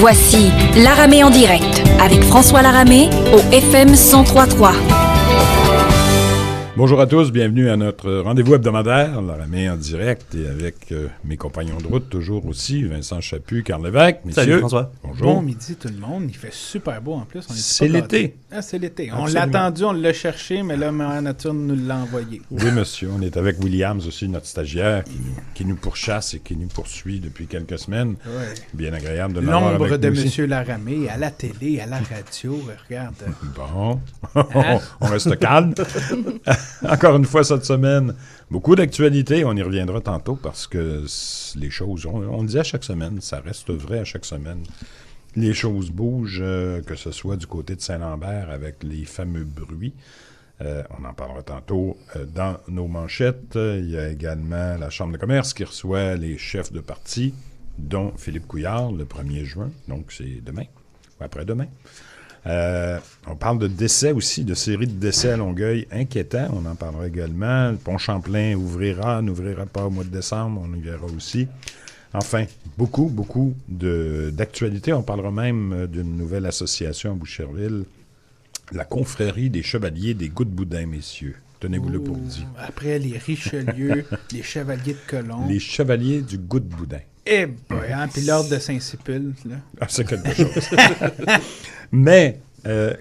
Voici Laramée en direct avec François Laramée au FM 103.3. Bonjour à tous, bienvenue à notre rendez-vous hebdomadaire, Laramée en direct, et avec mes compagnons de route, toujours aussi, Vincent Chaput, Carl Lévesque, messieurs. Salut François. Bonjour. Bon midi tout le monde, il fait super beau en plus. C'est l'été. Ah, c'est l'été. Absolument. On l'a attendu, on l'a cherché, mais là, Mère Nature nous l'a envoyé. Oui, monsieur, on est avec Williams aussi, notre stagiaire, qui nous pourchasse et qui nous poursuit depuis quelques semaines. Ouais. Bien agréable de l'avoir L'ombre avec de nous aussi. Monsieur Laramée, à la télé, à la radio, regarde. Bon, Hein? on reste calme. Encore une fois cette semaine, beaucoup d'actualités. On y reviendra tantôt parce que les choses, on le dit à chaque semaine, ça reste vrai à chaque semaine. Les choses bougent, que ce soit du côté de Saint-Lambert avec les fameux bruits. On en parlera tantôt dans nos manchettes. Il y a également la Chambre de commerce qui reçoit les chefs de parti, dont Philippe Couillard, le 1er juin. Donc, c'est demain, ou après-demain. On parle de décès aussi, de séries de décès à Longueuil inquiétants. On en parlera également. Le pont Champlain n'ouvrira pas au mois de décembre. On y verra aussi. Enfin, beaucoup d'actualités. On parlera même d'une nouvelle association à Boucherville, la confrérie des chevaliers des Gouttes Boudin, messieurs. Tenez-vous le pour dit. Après les Richelieu, les Chevaliers de Colomb. Les chevaliers du Goutte Boudin. Eh ben, hein, puis l'ordre de Saint-Sipule, là. Ah, c'est quelque chose. Mais,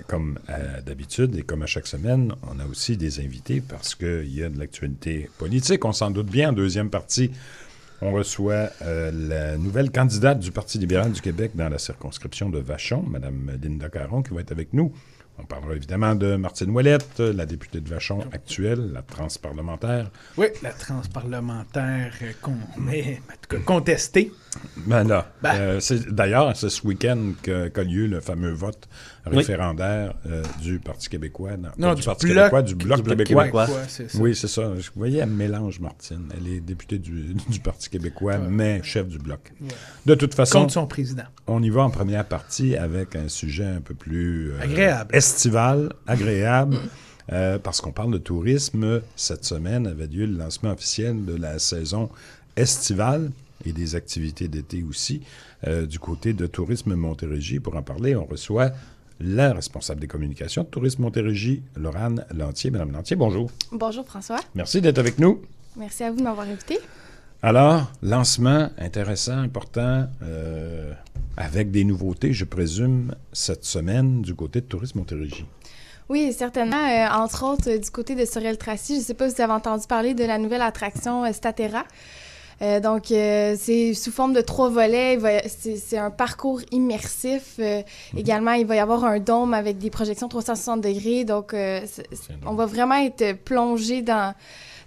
comme d'habitude et comme à chaque semaine, on a aussi des invités parce qu'il y a de l'actualité politique. On s'en doute bien. En deuxième partie, on reçoit la nouvelle candidate du Parti libéral du Québec dans la circonscription de Vachon, Mme Linda Caron, qui va être avec nous. On parlera évidemment de Martine Ouellette, la députée de Vachon actuelle, la transparlementaire. Oui, la transparlementaire contestée. Ben là, d'ailleurs, c'est ce week-end qu'a lieu le fameux vote référendaire du Parti québécois. Du Bloc québécois. C'est ça. Oui, c'est ça. Vous voyez, elle mélange Martine. Elle est députée du Parti québécois, mais chef du Bloc. Ouais. De toute façon, contre son président. On y va en première partie avec un sujet un peu plus agréable. Estival, agréable. Parce qu'on parle de tourisme. Cette semaine avait lieu le lancement officiel de la saison estivale et des activités d'été aussi. Du côté de Tourisme Montérégie, pour en parler, on reçoit la responsable des communications de Tourisme Montérégie, Laurane Lantier. Madame Lantier, bonjour. Bonjour François. Merci d'être avec nous. Merci à vous de m'avoir invité. Alors, lancement intéressant, important, avec des nouveautés, je présume, cette semaine du côté de Tourisme Montérégie. Oui, certainement. Entre autres, du côté de Sorel-Tracy, je ne sais pas si vous avez entendu parler de la nouvelle attraction Statera. Donc, c'est sous forme de 3 volets. C'est un parcours immersif. Également, il va y avoir un dôme avec des projections 360 degrés. Donc, on va vraiment être plongé dans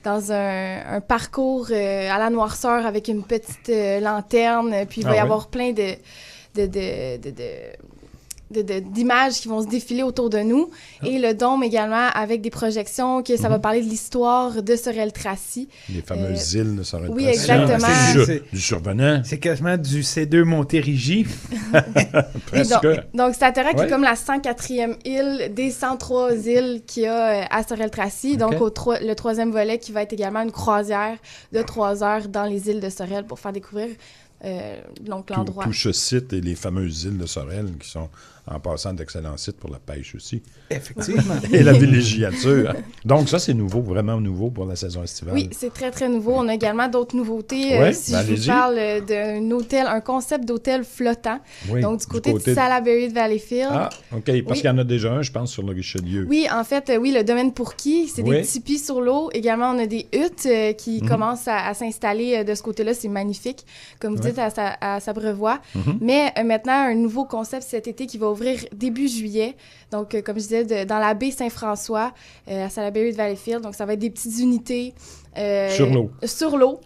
un parcours à la noirceur avec une petite lanterne. Puis, il va y avoir plein d'images qui vont se défiler autour de nous. Et le dôme également avec des projections que ça va parler de l'histoire de Sorel-Tracy. Les fameuses îles de Sorel-Tracy. Oui, exactement. Du survenant. C'est quasiment du C2 Montérégie. Presque. Donc, Statera qui est comme la 104e île des 103 îles qu'il y a à Sorel-Tracy. Donc, le 3e volet qui va être également une croisière de 3 heures dans les îles de Sorel pour faire découvrir donc l'endroit. Tout ce site et les fameuses îles de Sorel qui sont, en passant, d'excellents sites pour la pêche aussi. Effectivement. Et la villégiature. Donc ça, c'est nouveau, vraiment nouveau pour la saison estivale. Oui, c'est très, très nouveau. On a également d'autres nouveautés. Si je vous parle d'un hôtel, un concept d'hôtel flottant. Oui, donc du côté de Salaberry de Valleyfield. Ah, OK. Parce qu'il y en a déjà un, je pense, sur le Richelieu. Oui, en fait, le domaine Pourquoi, c'est des tipis sur l'eau. Également, on a des huttes qui commencent à s'installer de ce côté-là. C'est magnifique, comme vous dites, à Sabrevois. Mais maintenant, un nouveau concept cet été qui va ouvrir début juillet. Donc, comme je disais, dans la baie Saint-François, à Salaberry de Valleyfield. Donc, ça va être des petites unités. Sur l'eau. Sur l'eau.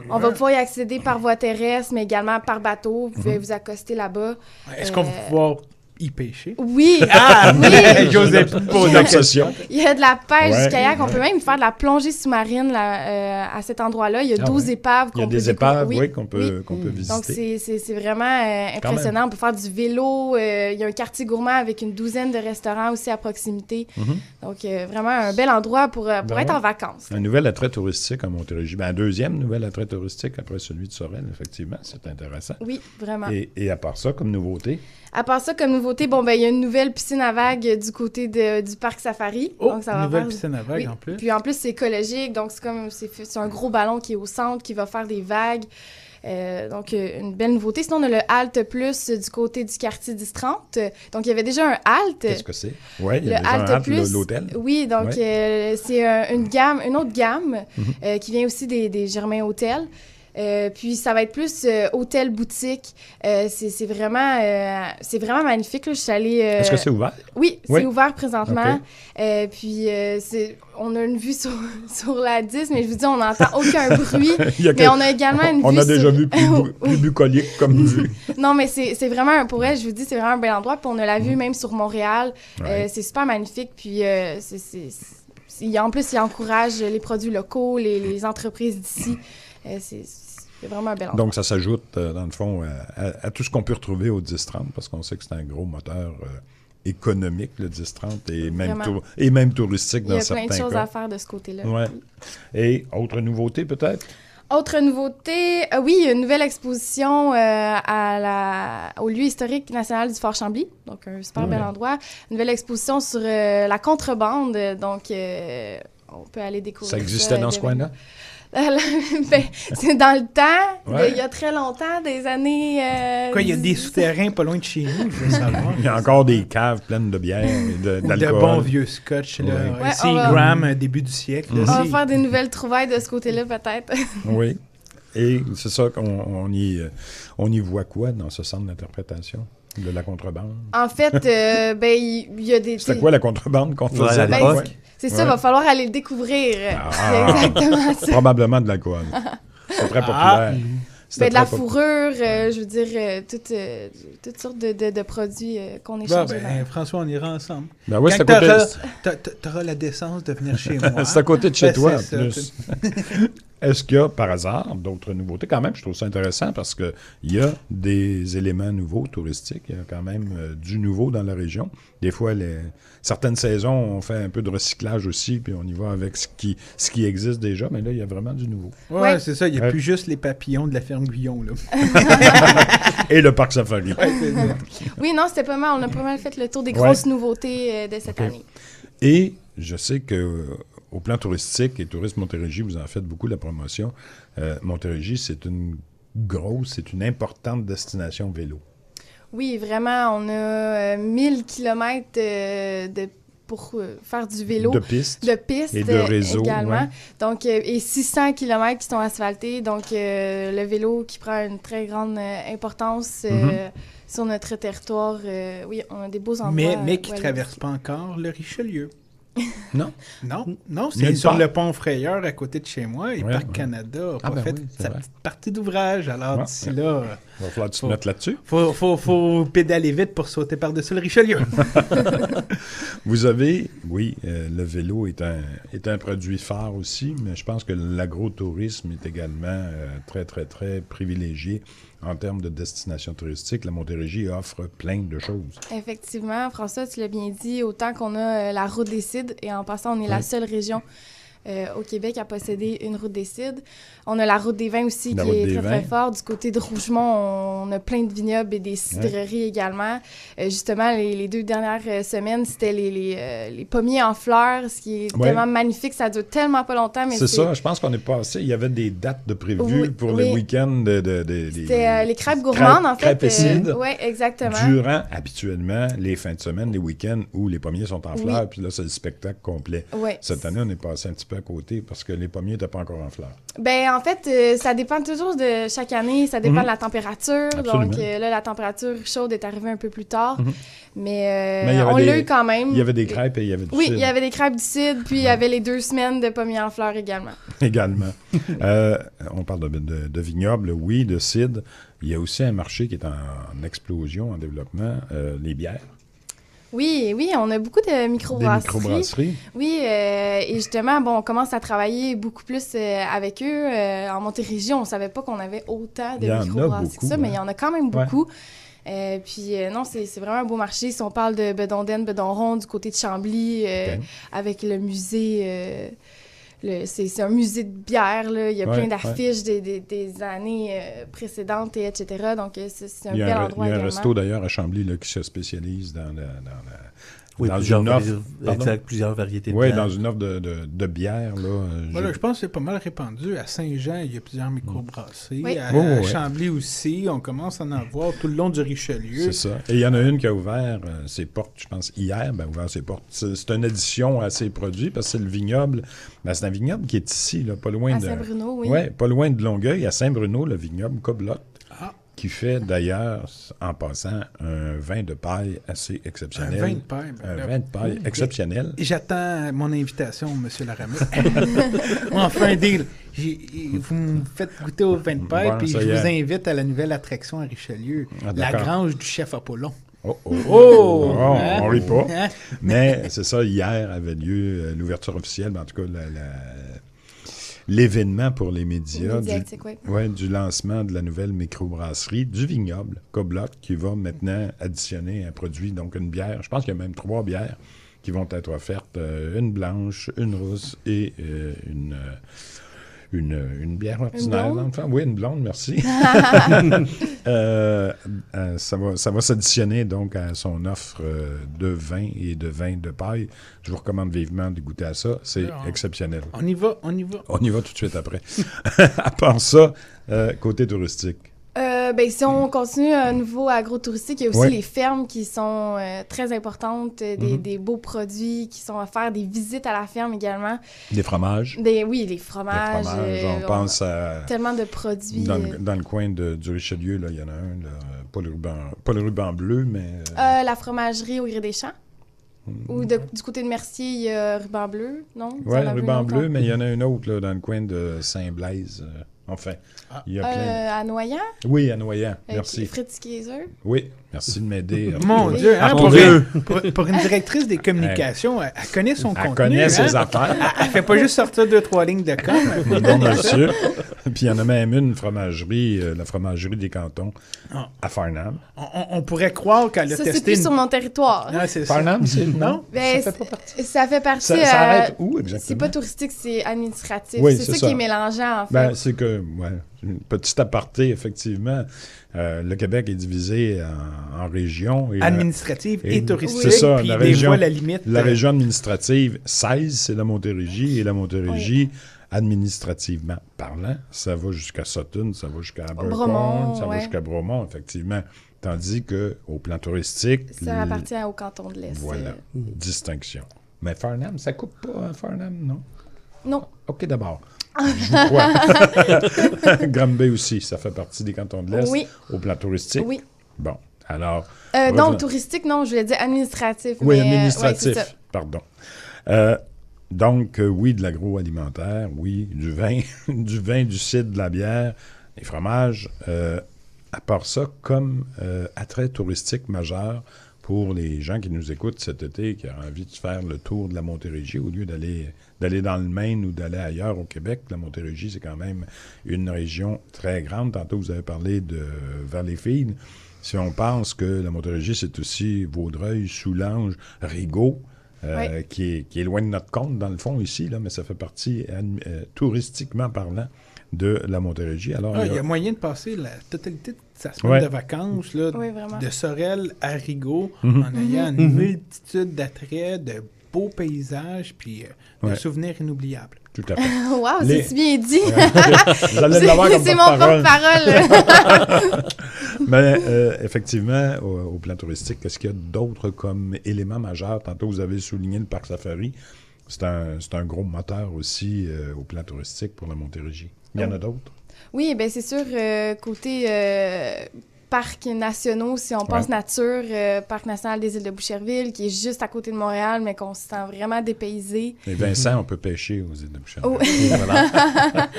On va pouvoir y accéder par voie terrestre, mais également par bateau. Vous pouvez vous accoster là-bas. Est-ce qu'on va pouvoir y pêcher. Oui! Ah! Oui! Joseph pose la question. Il y a de la pêche Ouais, du kayak. On ouais. peut même faire de la plongée sous-marine là, à cet endroit-là. Il y a 12 épaves Il y a qu'on peut des épaves, découvrir. oui, qu'on peut visiter. Donc, c'est vraiment impressionnant. On peut faire du vélo. Il y a un quartier gourmand avec une douzaine de restaurants aussi à proximité. Donc, vraiment un bel endroit pour être en vacances. Un nouvel attrait touristique à Montérégie. Un deuxième nouvel attrait touristique après celui de Sorel, effectivement. C'est intéressant. Oui, vraiment. Et à part ça, comme nouveauté? À part ça, comme nouveauté, il y a une nouvelle piscine à vagues du côté du parc Safari. Oh, donc, ça va nouvelle faire... piscine à vagues Oui. en plus. Puis en plus, c'est écologique, donc c'est un gros ballon qui est au centre, qui va faire des vagues. Donc, une belle nouveauté. Sinon, on a le Halte Plus du côté du quartier 10-30. Donc, il y avait déjà un Halte. Qu'est-ce que c'est? Oui, il y Le a déjà un Halte Halte, Plus. l'hôtel. Oui, donc c'est une autre gamme qui vient aussi des Germain Hôtels. Puis ça va être plus hôtel-boutique. C'est vraiment magnifique. Là. Je suis allée... Est-ce que c'est ouvert? Oui, Oui. c'est ouvert présentement. Puis on a une vue sur la 10, mais je vous dis, on n'entend aucun bruit. Mais on a également une vue On a déjà sur... vu plus bucolique comme vue. Non, mais c'est vraiment, pour elle, je vous dis, c'est vraiment un bel endroit. Puis on a la vue même sur Montréal. Ouais. C'est super magnifique. Puis en plus, il encourage les produits locaux, les entreprises d'ici. C'est vraiment un bel endroit. Donc, ça s'ajoute, dans le fond, à tout ce qu'on peut retrouver au 10-30, parce qu'on sait que c'est un gros moteur économique, le 10-30, et même touristique dans certains cas. Il y a plein de choses à faire de ce côté-là. Ouais. Et autre nouveauté, peut-être? Autre nouveauté, oui, il y a une nouvelle exposition au lieu historique national du Fort Chambly, donc un super bel endroit. Une nouvelle exposition sur la contrebande, donc on peut aller découvrir ça. Ça existait dans ce coin-là? C'est dans le temps, Ouais. il y a très longtemps, des années... Quoi, il y a des souterrains pas loin de chez nous, je veux savoir. Il y a encore des caves pleines de bière et d'alcool. De bons vieux scotch, là. Ouais. Seagram, début du siècle. On va faire des nouvelles trouvailles de ce côté-là, peut-être. Oui. Et c'est ça qu'on y voit quoi dans ce centre d'interprétation de la contrebande? En fait, il y a des... C'était quoi la contrebande qu'on faisait Ouais, à à l'époque? l'époque? C'est ça, il va falloir aller le découvrir. Ah. C'est exactement ça. Probablement de l'alcool. C'est très populaire. C'était De la très fourrure, je veux dire, toutes sortes de produits qu'on échange. François, on ira ensemble. Ben oui, c'est Quand à côté. t'auras la décence de venir chez moi. C'est à côté de chez Ben, toi, en c'est plus. ça. Est-ce qu'il y a, par hasard, d'autres nouveautés? Quand même, je trouve ça intéressant parce qu'il y a des éléments nouveaux touristiques. Il y a quand même du nouveau dans la région. Des fois, certaines saisons, on fait un peu de recyclage aussi, puis on y va avec ce qui existe déjà. Mais là, il y a vraiment du nouveau. Ouais, c'est ça. Il n'y a plus juste les papillons de la ferme Guyon, là. Et le parc safari. Ouais, c'est ça. Oui, non, c'était pas mal. On a pas mal fait le tour des grosses nouveautés de cette année. Et je sais que au plan touristique et Tourisme Montérégie, vous en faites beaucoup la promotion. Montérégie, c'est une importante destination vélo. Oui, vraiment. On a 1000 kilomètres pour faire du vélo. De pistes. De pistes et de réseaux. également. Ouais. Donc, et 600 kilomètres qui sont asphaltés. Donc, le vélo qui prend une très grande importance sur notre territoire. Oui, on a des beaux endroits. Mais qui ne traverse pas encore le Richelieu. Non? Non, c'est Nulle sur part. le pont Frayeur à côté de chez moi. Et Ouais, Parc ouais. Canada n'a Ah, pas ben fait oui, c'est sa vrai. petite partie d'ouvrage. Alors Ouais. d'ici là, Il va falloir que tu te mettes là-dessus. faut pédaler vite pour sauter par-dessus le Richelieu. Vous avez, oui, le vélo est un produit phare aussi, mais je pense que l'agrotourisme est également très, très, très privilégié en termes de destination touristique. La Montérégie offre plein de choses. Effectivement, François, tu l'as bien dit, autant qu'on a la route des Cides, et en passant, on est la seule région au Québec à posséder une route des Cides. On a la route des vins aussi La qui route est des très, très vins. forte. Du côté de Rougemont, on a plein de vignobles et des cidreries également. Justement, les 2 dernières semaines, c'était les pommiers en fleurs, ce qui est tellement magnifique. Ça dure tellement pas longtemps. Mais C'est ça, je pense qu'on est passé. Il y avait des dates de prévues Oui, pour oui. le week-end C'était les crêpes gourmandes, en fait. Crêpes et cidre. Oui, exactement. Durant, habituellement, les fins de semaine, les week-ends où les pommiers sont en fleurs, puis là, c'est le spectacle complet. Ouais. Cette année, on est passé un petit peu peu à côté parce que les pommiers n'étaient pas encore en fleurs. Ben en fait, ça dépend toujours de chaque année, ça dépend de la température. Absolument. Donc là, la température chaude est arrivée un peu plus tard. Mais Mais il y avait on des- l'a eu quand même. Il y avait des crêpes et il y avait du Oui, cidre il y avait des crêpes du cidre, puis il y avait les 2 semaines de pommiers en fleurs également. également. On parle de vignoble, oui, de cidre. Il y a aussi un marché qui est en explosion, en développement, les bières, Oui, on a beaucoup de des microbrasseries. microbrasseries. Oui, et justement, bon, on commence à travailler beaucoup plus avec eux. En Montérégie, on savait pas qu'on avait autant de Il y en a microbrasseries beaucoup, que ça, mais hein. il y en a quand même Ouais. beaucoup. Non, c'est vraiment un beau marché. Si on parle de Bedonden, Bedonron, du côté de Chambly, Ok. avec le musée... c'est un musée de bière, là. Il y a Ouais, plein d'affiches des années précédentes, etc. Donc, c'est un Il y bel a endroit il y a un également. resto d'ailleurs à Chambly là, qui se spécialise dans Oui, dans plusieurs, une offre. exact, plusieurs variétés de Oui, bières. dans une offre de bière. Là, Voilà, je pense que c'est pas mal répandu. À Saint-Jean, il y a plusieurs microbrasseries. Oui. À, Oh, à ouais. Chambly aussi, on commence à en avoir tout le long du Richelieu. C'est ça. Et il y en a une qui a ouvert ses portes, je pense, hier, ouvert ses portes. C'est une addition à ses produits parce que c'est le vignoble. C'est un vignoble qui est ici, là, pas loin À de... Saint-Bruno, oui. Ouais, pas loin de Longueuil, à Saint-Bruno, le vignoble Coblotte, Ah. qui fait d'ailleurs, en passant, un vin de paille assez Un exceptionnel. vin de paille. Ben Un là, vin de paille exceptionnel. J'attends mon invitation, M. Laramé. On fait un deal. Vous me faites goûter au vin de paille, Bon, puis ça je y est. vous invite à la nouvelle attraction à Richelieu, Ah, la d'accord. grange du chef Apollon. Oh, oh, Oh! oh, Hein? on rit pas. Hein? Mais c'est ça, hier avait lieu l'ouverture officielle, en tout cas l'événement pour les médias Médiatique, oui. du lancement de la nouvelle microbrasserie du vignoble Coblotte qui va maintenant additionner un produit, donc une bière. Je pense qu'il y a même 3 bières qui vont être offertes, une blanche, une rousse et une bière ordinaire. blonde? dans le fond. Oui, une blonde, merci. Ça va s'additionner donc à son offre de vin et de vin de paille. Je vous recommande vivement de goûter à ça. C'est Alors, exceptionnel. On y va, on y va. On y va tout de suite après. À part ça, côté touristique. Si on continue à nouveau agro-touristique, il y a aussi Ouais. les fermes qui sont très importantes, des beaux produits qui sont offerts, des visites à la ferme également. Des fromages. Oui, les fromages. On pense à... Tellement de produits. Dans le coin du Richelieu, là, il y en a un, là, pas le ruban bleu, mais... La fromagerie au Gré des Champs. Ou du côté de Mercier, il y a Ruban Bleu, non? Vous Oui, en avez ruban une autre, bleu, hein? mais il y en a un autre là, dans le coin de Saint-Blaise. Enfin, il y a plein... À Noyant, Oui, à Noyant, avec merci. Fritz Kaiser. Oui, merci de m'aider. Mon Oui. Dieu, hein, Mon pour, Dieu. pour une directrice des communications, elle connaît son Elle contenu. connaît hein. ses affaires. Elle fait pas juste sortir 2-3 lignes de com. Non, monsieur. Puis il y en a même une fromagerie, la fromagerie des Cantons, Ah. à Farnham. On pourrait croire qu'elle a Ça, c'est testé plus sur mon territoire. Ah, c'est ça. Farnham, c'est... Non? Ben, ça fait pas partie. ça fait partie... Ça arrête où, exactement? c'est pas touristique, c'est administratif. Oui, c'est c'est ça ça. qui est mélangeant, en fait. Ben, c'est que, une petite aparté, effectivement. Le Québec est divisé en régions. Et Administrative et, et- touristique. c'est ça, puis la des région- fois, la limite. la région administrative 16, c'est la Montérégie, et la Montérégie, administrativement parlant, ça va jusqu'à Sutton, ça va jusqu'à Abercorn, Bromont, ça va ouais. jusqu'à Bromont, effectivement. Tandis qu'au plan touristique, Ça appartient au canton de l'Est. voilà, distinction. Mais Farnham, ça coupe pas, hein, Farnham, non? Non. OK, d'abord. Je vous crois. Granby aussi, ça fait partie des cantons de l'Est. Oui. Au plan touristique. Oui. Bon, alors... Non, revenons- touristique, non, je voulais dire administratif. Oui, mais, ouais, administratif, c'est ça. pardon. Donc, oui, de l'agroalimentaire, oui, du vin, du cidre, de la bière, des fromages. À part ça, comme attrait touristique majeur pour les gens qui nous écoutent cet été, qui ont envie de faire le tour de la Montérégie, au lieu d'aller dans le Maine ou d'aller ailleurs au Québec. La Montérégie, c'est quand même une région très grande. Tantôt, vous avez parlé de Valleyfield. Si on pense que la Montérégie, c'est aussi Vaudreuil, Soulanges, Rigaud, Oui. qui est loin de notre compte, dans le fond, ici, là, mais ça fait partie, touristiquement parlant, de la Montérégie. Alors, Il y a moyen de passer la totalité de sa semaine Ouais. de vacances, là, Oui, vraiment. de Sorel à Rigaud, Mhm. en ayant une multitude d'attraits, de beaux paysages, puis de Ouais. souvenirs inoubliables. tout à fait. Wow, Les- c'est si bien dit. Vous allez l'avoir comme C'est mon porte-parole. porte-parole. Mais effectivement, au plan touristique, qu'est-ce qu'il y a d'autre comme élément majeur? Tantôt, vous avez souligné le parc safari. c'est un gros moteur aussi au plan touristique pour la Montérégie. Il y en a d'autres? Oui, bien c'est sûr, côté parcs nationaux, si on pense nature, Parc national des îles de Boucherville, qui est juste à côté de Montréal, mais qu'on se sent vraiment dépaysé. Et Vincent, on peut pêcher aux îles de Boucherville. Oh. Voilà.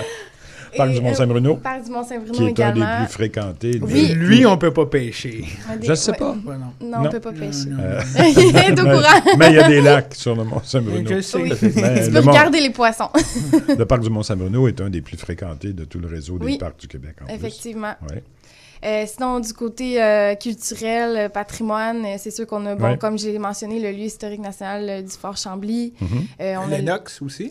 Parc du Mont-Saint-Bruno. Parc du Mont-Saint-Bruno qui est également. un des plus fréquentés. Oui. Lui, on peut pas pêcher. Je ne sais pas. Ouais, non. Non, on Non. peut pas pêcher. Non. Il est au courant. Mais il y a des lacs sur le Mont-Saint-Bruno. Je sais. Oui. Mais Tu le peux regarder les poissons. Le parc du Mont-Saint-Bruno est un des plus fréquentés de tout le réseau des parcs du Québec. En Effectivement. Plus. Ouais. Sinon, du côté culturel, patrimoine, c'est sûr qu'on a, comme j'ai mentionné, le lieu historique national du Fort Chambly. On a Lennox aussi.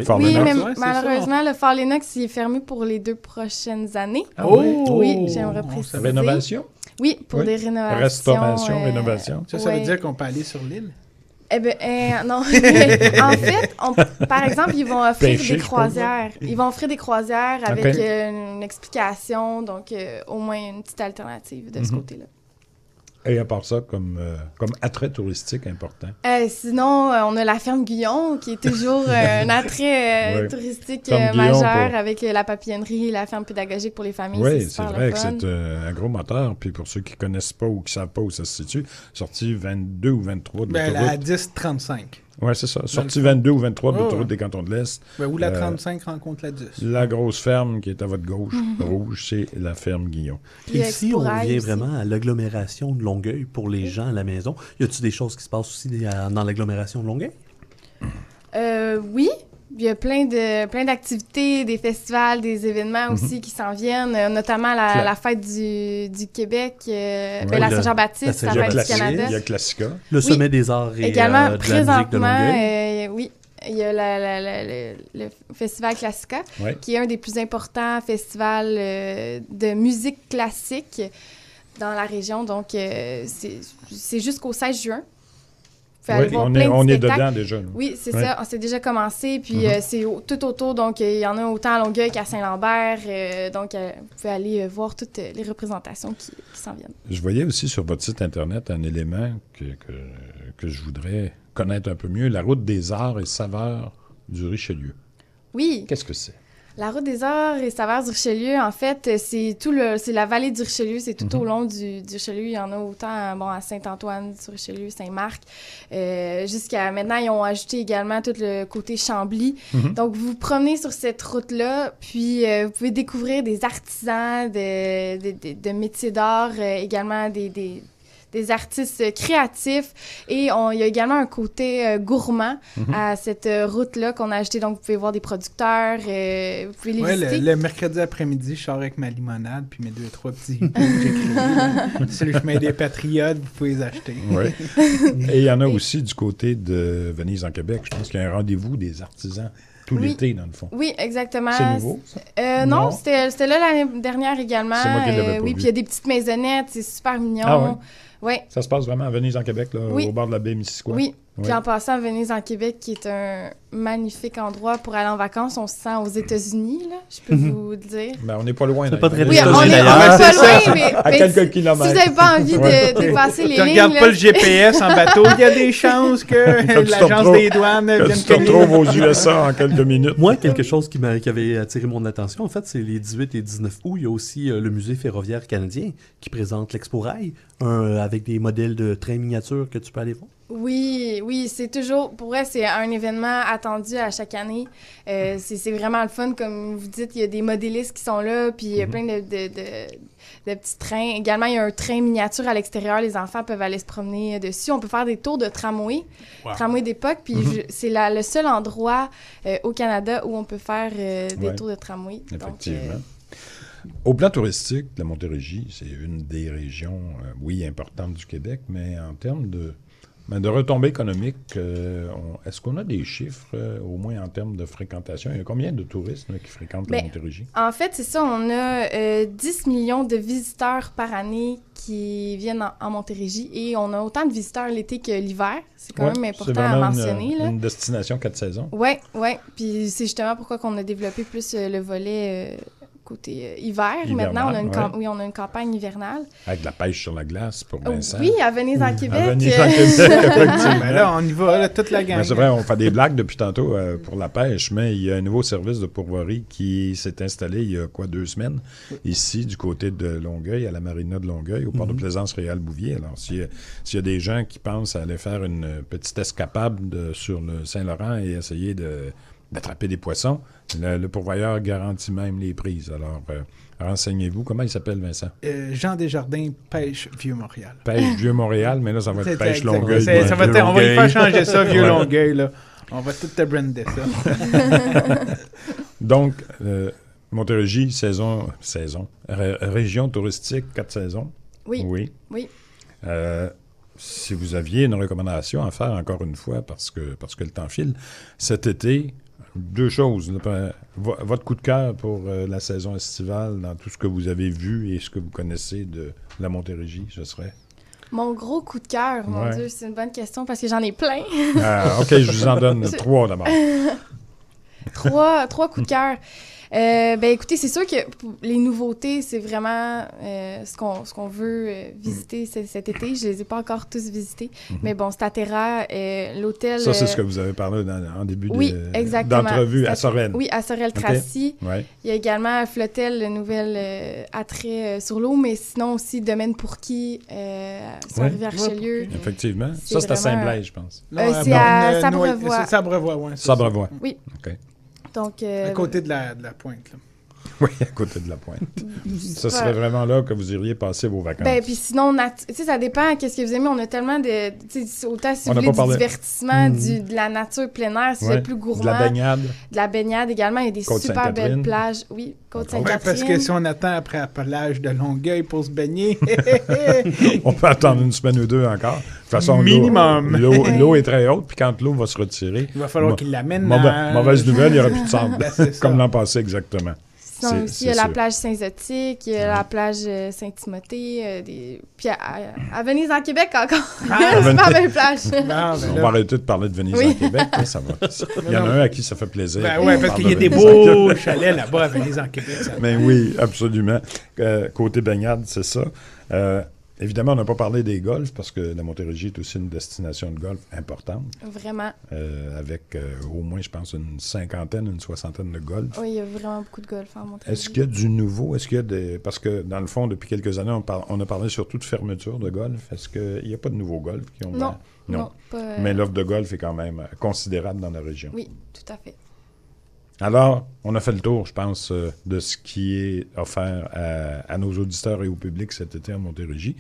Fort oui, Lennox. mais Ouais, c'est malheureusement, le Fort Lennox il est fermé pour les 2 prochaines années. Ah Oui, j'aimerais on préciser. savait. Rénovation? Oui, pour Oui. des rénovations. Restauration, rénovation. Ça veut ouais. dire qu'on peut aller sur l'île? Eh bien, non. En fait, par exemple, ils vont offrir Pêcher, des je croisières. Ils vont offrir des croisières avec Ok. une explication, donc au moins une petite alternative de ce côté-là. Et à part ça, comme attrait touristique important. Sinon, on a la ferme Guillon, qui est toujours un attrait Ouais. touristique Ferme Guillon majeur pour- avec la papillonnerie, la ferme pédagogique pour les familles. Oui, c'est super vrai le que fun. c'est un gros moteur. Puis pour ceux qui ne connaissent pas ou qui ne savent pas où ça se situe, sortie 22 ou 23 de Ben, la l'autoroute. 10-35. Oui, c'est ça. Sortie le fond. 22 ou 23 de Oh. l'autoroute des Cantons de l'Est. Ben, où la 35 rencontre la 10. La grosse ferme qui est à votre gauche, rouge, c'est la ferme Guillon. Puis Ici, on Exporail vient aussi. vraiment à l'agglomération de Longueuil pour les gens à la maison. Y a-t-il des choses qui se passent aussi dans l'agglomération de Longueuil? Oui, il y a plein d'activités, des festivals, des événements aussi qui s'en viennent, notamment la fête du Québec, la le- Saint-Jean-Baptiste, la la Il y a fête du Canada. Il y a Classica. Le sommet des arts et Également, de la musique de présentement, Longueuil. oui, il y a le Festival Classica, Ouais. qui est un des plus importants festivals de musique classique dans la région. Donc, c'est jusqu'au 16 juin. Faut aller Oui, voir on plein est, de on est spectacles. dedans déjà. nous. Oui, c'est Ouais. ça. On s'est déjà commencé. Puis c'est tout autour. Donc, il y en a autant à Longueuil qu'à Saint-Lambert. Donc, vous pouvez aller voir toutes les représentations qui s'en viennent. Je voyais aussi sur votre site Internet un élément que je voudrais connaître un peu mieux, la route des arts et saveurs du Richelieu. Oui, Qu'est-ce que c'est? la route des arts et saveurs du Richelieu, en fait, c'est la vallée du Richelieu. C'est tout au long du Richelieu. Il y en a autant à Saint-Antoine du Richelieu, Saint-Marc. Jusqu'à maintenant, ils ont ajouté également tout le côté Chambly. Donc, vous vous promenez sur cette route-là, puis vous pouvez découvrir des artisans de métiers d'art, également des artistes créatifs. Et il y a également un côté gourmand à cette route-là qu'on a ajouté. Donc, vous pouvez voir des producteurs, vous pouvez les Ouais, visiter. le mercredi après-midi, je sors avec ma limonade puis mes 2-3 petits hiboux que j'ai créés, là. C'est le chemin des Patriotes, vous pouvez les acheter. Oui. Et il y en a aussi du côté de Venise en Québec. Je pense qu'il y a un rendez-vous des artisans tout Oui. l'été, dans le fond. Oui, exactement. C'est nouveau, ça? Non, Non. c'était là l'année dernière également. C'est moi qui l'avais pas oui, vu. puis il y a des petites maisonnettes, c'est super mignon. Ah ouais? Oui, Ça se passe vraiment à Venise en Québec, là, Oui. au bord de la baie Missisquoi? oui. Oui. Puis en passant, Venise en Québec, qui est un magnifique endroit pour aller en vacances, on se sent aux États-Unis, là, je peux vous le dire. Ben, on n'est pas loin. C'est pas d'ailleurs. très Oui, loin. on est d'ailleurs. pas c'est ça. loin, mais, À mais quelques si kilomètres. vous n'avez pas envie Ouais. de dépasser les Tu lignes, regardes là, pas le GPS en bateau, il y a des chances que Comme tu te l'agence retrouves- des douanes Que vienne tu te cogner. retrouves aux USA en quelques minutes. Moi, quelque chose qui avait attiré mon attention, en fait, c'est les 18 et 19 août. Il y a aussi le Musée ferroviaire canadien qui présente l'Exporail, avec des modèles de trains miniatures que tu peux aller voir. Oui, c'est toujours, pour vrai, c'est un événement attendu à chaque année. C'est vraiment le fun, comme vous dites, il y a des modélistes qui sont là, puis il y a plein de petits trains. Également, il y a un train miniature à l'extérieur, les enfants peuvent aller se promener dessus. On peut faire des tours de tramway, tramway d'époque, puis c'est le seul endroit au Canada où on peut faire des Ouais. tours de tramway. Donc, Effectivement. Au plan touristique, la Montérégie, c'est une des régions, oui, importantes du Québec, mais en termes de retombées économiques, est-ce qu'on a des chiffres, au moins en termes de fréquentation? Il y a combien de touristes là, qui fréquentent la Ben, Montérégie? En fait, c'est ça, on a 10 millions de visiteurs par année qui viennent en Montérégie et on a autant de visiteurs l'été que l'hiver. C'est quand Ouais, même c'est important à vraiment mentionner. une destination 4 saisons. Oui. Puis c'est justement pourquoi on a développé plus le volet côté hiver. Maintenant, on a une campagne hivernale. Avec la pêche sur la glace pour Vincent. Oui, à Venise en Québec. À Venise en Québec, effectivement. Ben là, on y va, là, toute la gang. Mais c'est vrai, on fait des blagues depuis tantôt pour la pêche, mais il y a un nouveau service de pourvoirie qui s'est installé il y a 2 semaines, ici, du côté de Longueuil, à la marina de Longueuil, au port de Plaisance Réal-Bouvier. Alors, s'il y a des gens qui pensent à aller faire une petite escapade sur le Saint-Laurent et essayer d'attraper des poissons, le pourvoyeur garantit même les prises. Alors, renseignez-vous. Comment il s'appelle, Vincent? Jean Desjardins, Pêche Vieux-Montréal. Pêche Vieux-Montréal, mais là, ça va être Pêche exact. Longueuil. On va y faire changer ça, Vieux-Longueuil, là. On va tout te brander ça. Donc, Montérégie, région touristique, 4 saisons. Oui. Si vous aviez une recommandation à faire, encore une fois, parce que le temps file, cet été, 2 choses. Votre coup de cœur pour la saison estivale, dans tout ce que vous avez vu et ce que vous connaissez de la Montérégie, ce serait? Mon gros coup de cœur, mon Dieu, c'est une bonne question parce que j'en ai plein. OK, je vous en donne 3 d'abord. 3 coups de cœur. Écoutez, c'est sûr que pour les nouveautés, c'est vraiment ce qu'on veut visiter cet été. Je les ai pas encore tous visités. Mais bon, Statera, l'hôtel... Ça, c'est ce que vous avez parlé en début d'entrevue à Sorel. Oui, à Sorel-Tracy. Okay. Ouais. Il y a également Flotel, le nouvel attrait sur l'eau, mais sinon aussi Domaine Pourquis sur Rivière-Richelieu. Effectivement. Ça, c'est à Saint-Blaise, je pense. C'est à Sabrevois. C'est Sabrevois, oui. Sabrevois. Oui. OK. Donc, à côté de la pointe, là. Oui, à côté de la pointe. Ce serait vraiment là que vous iriez passer vos vacances. Puis sinon, tu sais, ça dépend qu'est-ce que vous aimez. On a tellement de... Tu sais, autant si vous voulez du divertissement, de la nature plein air, si vous êtes plus gourmand. De la baignade. De la baignade également. Il y a des super belles plages. Oui, Côte-Sainte-Catherine. Parce que si on attend après la plage de Longueuil pour se baigner... on peut attendre 1 semaine ou 2 encore. De toute façon, minimum. L'eau est très haute, puis quand l'eau va se retirer... Il va falloir qu'il l'amène. Mauvaise nouvelle, il n'y aura plus de sable. Comme l'an passé, exactement. Sinon aussi, il y a la plage Saint-Zotique, il y a la plage Saint-Timothée, puis à Venise en Québec encore. Super belle plage. On va arrêter de parler de Venise en Québec. Ça va. Il y en a un à qui ça fait plaisir. Oui, parce qu'il y a des beaux chalets là-bas à Venise en Québec. Mais oui, absolument. Côté baignade, c'est ça. Évidemment, on n'a pas parlé des golfs parce que la Montérégie est aussi une destination de golf importante. Vraiment. Avec au moins, je pense, une 60aine de golfs. Oui, il y a vraiment beaucoup de golf en Montérégie. Est-ce qu'il y a du nouveau? Est-ce qu'il y a des... Parce que, dans le fond, depuis quelques années, on a parlé surtout de fermeture de golf. Est-ce qu'il n'y a pas de nouveaux golfs qui ont... Non. Pas, Mais l'offre de golf est quand même considérable dans la région. Oui, tout à fait. Alors, on a fait le tour, je pense, de ce qui est offert à nos auditeurs et au public cet été en Montérégie.